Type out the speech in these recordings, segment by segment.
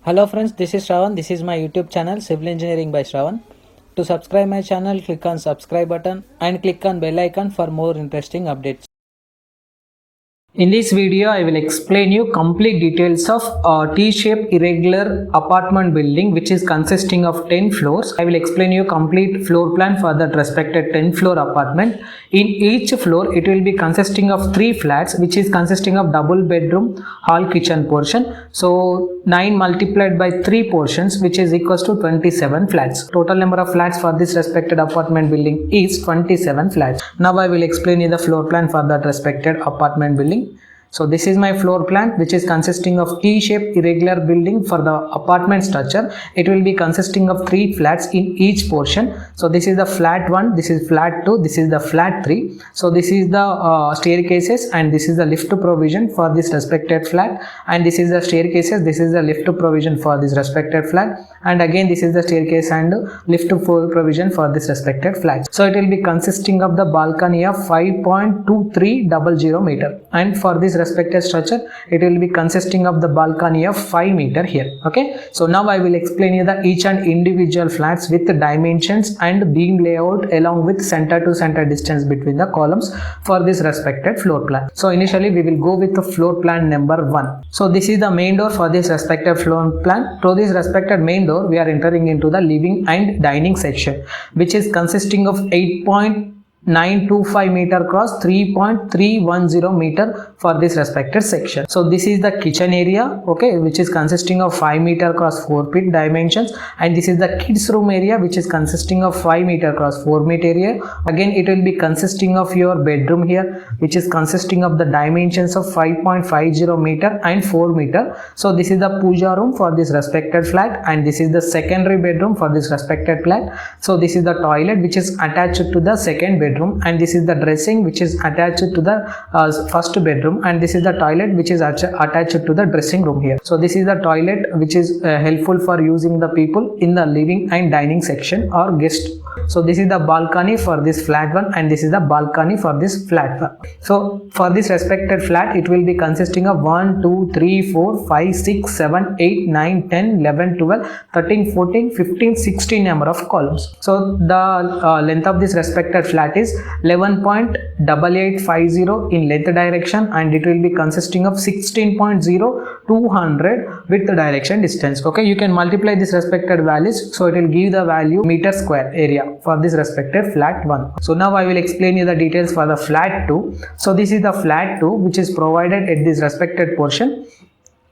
Hello friends, this is Shravan. This is my YouTube channel Civil Engineering by Shravan. To subscribe my channel, click on subscribe button and click on bell icon for more interesting updates. In this video, I will explain you complete details of a T-shaped irregular apartment building which is consisting of 10 floors. I will explain you complete floor plan for that respected 10 floor apartment. In each floor, it will be consisting of 3 flats which is consisting of double bedroom, hall, kitchen portion. So 9 multiplied by 3 portions which is equals to 27 flats. Total number of flats for this respected apartment building is 27 flats. Now I will explain you the floor plan for that respected apartment building. So this is my floor plan which is consisting of T-shaped irregular building for the apartment structure. It will be consisting of 3 flats in each portion. So this is the flat 1, this is flat 2, this is the flat 3. So this is the staircases and this is the lift provision for this respected flat, and this is the staircases, this is the lift provision for this respected flat, and again this is the staircase and lift provision for this respected flat. So it will be consisting of the balcony of 5.2300 meter, and for this respected structure it will be consisting of the balcony of 5 meter here. Okay, so now I will explain you the each and individual flats with the dimensions and beam layout along with center to center distance between the columns for this respected floor plan. So initially we will go with the floor plan number 1. So this is the main door for this respected floor plan. To this respected main door we are entering into the living and dining section which is consisting of 8.925 meter cross 3.310 meter for this respected section. So this is the kitchen area, okay, which is consisting of 5 meter cross 4 feet dimensions, and this is the kids room area which is consisting of 5 meter cross 4 meter area. Again it will be consisting of your bedroom here which is consisting of the dimensions of 5.50 meter and 4 meter. So this is the puja room for this respected flat, and this is the secondary bedroom for this respected flat. So this is the toilet which is attached to the second bedroom, and this is the dressing which is attached to the first bedroom, and this is the toilet which is attached to the dressing room here. So this is the toilet which is helpful for using the people in the living and dining section or guest. So this is the balcony for this flat 1, and this is the balcony for this flat 1. So for this respected flat it will be consisting of 1 2 3 4 5 6 7 8 9 10 11 12 13 14 15 16 number of columns. So the length of this respected flat is 11.8850 in length direction, and it will be consisting of 16.0200 width direction distance. Okay, you can multiply this respected values, so it will give the value meter square area for this respected flat 1. So now I will explain you the details for the flat 2. So this is the flat 2 which is provided at this respected portion.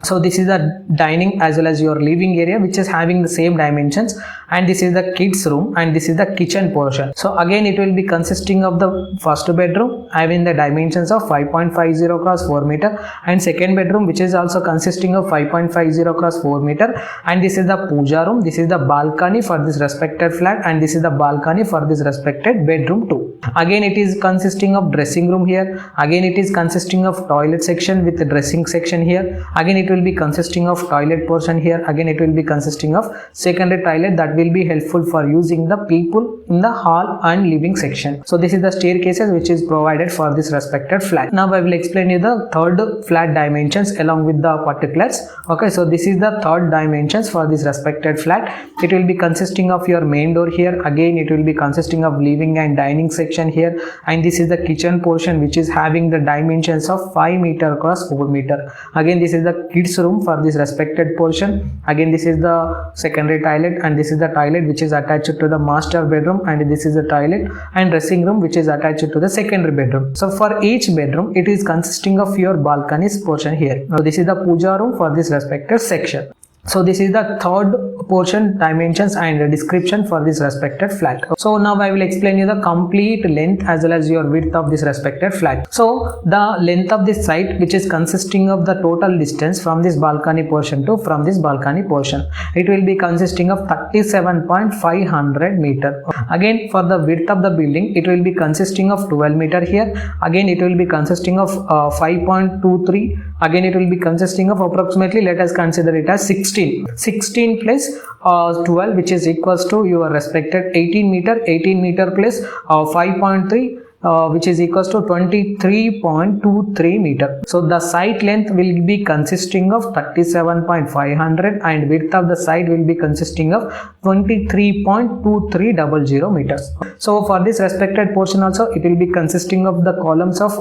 So this is the dining as well as your living area which is having the same dimensions, and this is the kids room, and this is the kitchen portion. So again it will be consisting of the first bedroom having the dimensions of 5.50 cross 4 meter, and second bedroom which is also consisting of 5.50 cross 4 meter, and this is the puja room, this is the balcony for this respected flat, and this is the balcony for this respected bedroom 2. Again it is consisting of dressing room here, again it is consisting of toilet section with the dressing section here, again it will be consisting of toilet portion here, again it will be consisting of secondary toilet that will be helpful for using the people in the hall and living section. So this is the staircases which is provided for this respected flat. Now I will explain you the third flat dimensions along with the particulars. Okay, so this is the third dimensions for this respected flat. It will be consisting of your main door here, again it will be consisting of living and dining section here, and this is the kitchen portion which is having the dimensions of 5 meter cross 4 meter. Again this is the kids room for this respected portion, again this is the secondary toilet, and this is the toilet which is attached to the master bedroom, and this is the toilet and dressing room which is attached to the secondary bedroom. So for each bedroom it is consisting of your balconies portion here. Now this is the puja room for this respected section. So this is the third portion dimensions and description for this respected flat. So now I will explain you the complete length as well as your width of this respected flat. So the length of this site which is consisting of the total distance from this balcony portion to from this balcony portion, it will be consisting of 37.500 meter. Again for the width of the building it will be consisting of 12 meter here, again it will be consisting of 5.23, again it will be consisting of approximately, let us consider it as 16 plus 12 which is equals to your respected 18 meter plus 5.3 which is equals to 23.23 meter. So the site length will be consisting of 37.500 and width of the site will be consisting of 23.2300 meters. So for this respected portion also it will be consisting of the columns of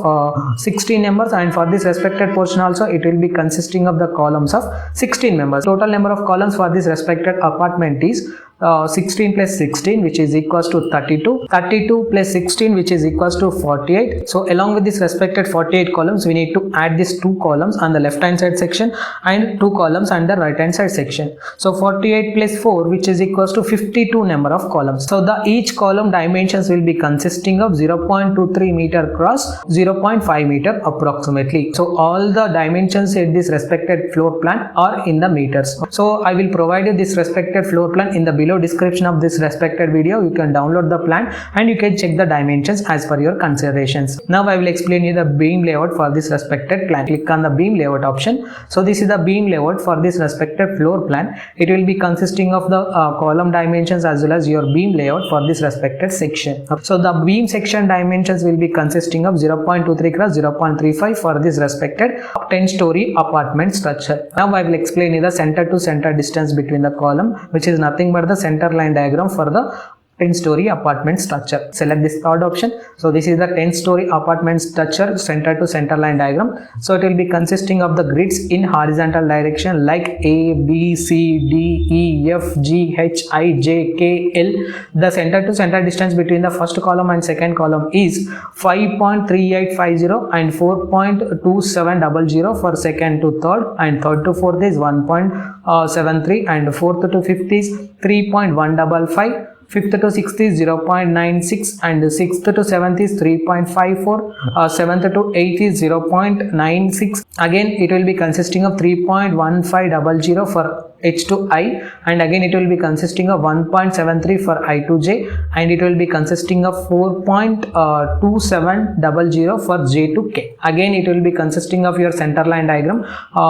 16 members, and for this respected portion also it will be consisting of the columns of 16 members. Total number of columns for this respected apartment is 16 plus 16, which is equals to 32. 32 plus 16, which is equals to 48. So along with this respected 48 columns, we need to add these 2 columns on the left hand side section and 2 columns on the right hand side section. So 48 plus 4, which is equals to 52 number of columns. So the each column dimensions will be consisting of 0.23 meter cross 0.5 meter approximately. So all the dimensions in this respected floor plan are in the meters. So I will provide you this respected floor plan in the below description of this respected video. You can download the plan and you can check the dimensions as per your considerations. Now I will explain you the beam layout for this respected plan. Click on the beam layout option. So this is the beam layout for this respected floor plan. It will be consisting of the column dimensions as well as your beam layout for this respected section. So the beam section dimensions will be consisting of 0.23 cross 0.35 for this respected 10-story apartment structure. Now I will explain you the center to center distance between the column, which is nothing but the center line diagram for the 10-story apartment structure. Select this third option. So this is the 10-story apartment structure center to center line diagram. So it will be consisting of the grids in horizontal direction like A, B, C, D, E, F, G, H, I, J, K, L. The center to center distance between the first column and second column is 5.3850 and 4.2700 for second to third, and third to fourth is 1.73 and fourth to fifth is 3.155. 5th to 6th is 0.96 and 6th to 7th is 3.54, 7th to 8th is 0.96. Again it will be consisting of 3.1500 for H to I, and again it will be consisting of 1.73 for I to J, and it will be consisting of 4.2700 for J to K. Again it will be consisting of your center line diagram,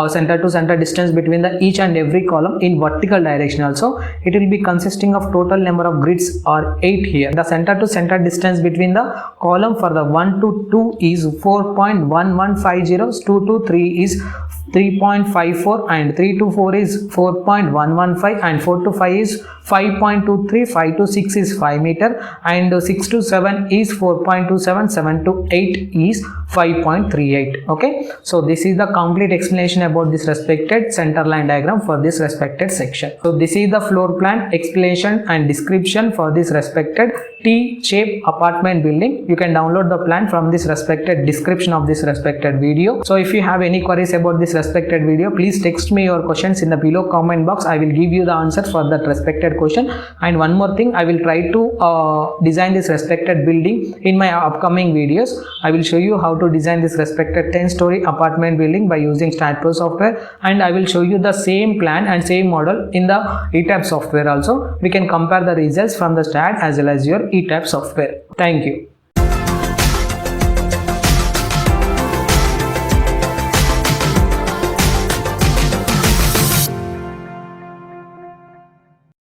center to center distance between the each and every column in vertical direction. Also it will be consisting of total number of grids are 8 here. The center to center distance between the column for the 1 to 2 is 4.1150, 2 to 3 is 3.54 and 3 to 4 is 4.115 and 4 to 5 is 5.23, 5 to 6 is 5 meter and 6 to 7 is 4.27, 7 to 8 is 5.38. Okay, so this is the complete explanation about this respected center line diagram for this respected section. So this is the floor plan explanation and description for this respected T-shaped apartment building. You can download the plan from this respected description of this respected video. So if you have any queries about this respected video, please text me your questions in the below comment box. I will give you the answer for that respected question. And one more thing, I will try to design this respected building in my upcoming videos. I will show you how to design this respected 10-story apartment building by using StatPro software, and I will show you the same plan and same model in the ETABS software also. We can compare the results from the Stat as well as your ETABS software. Thank you.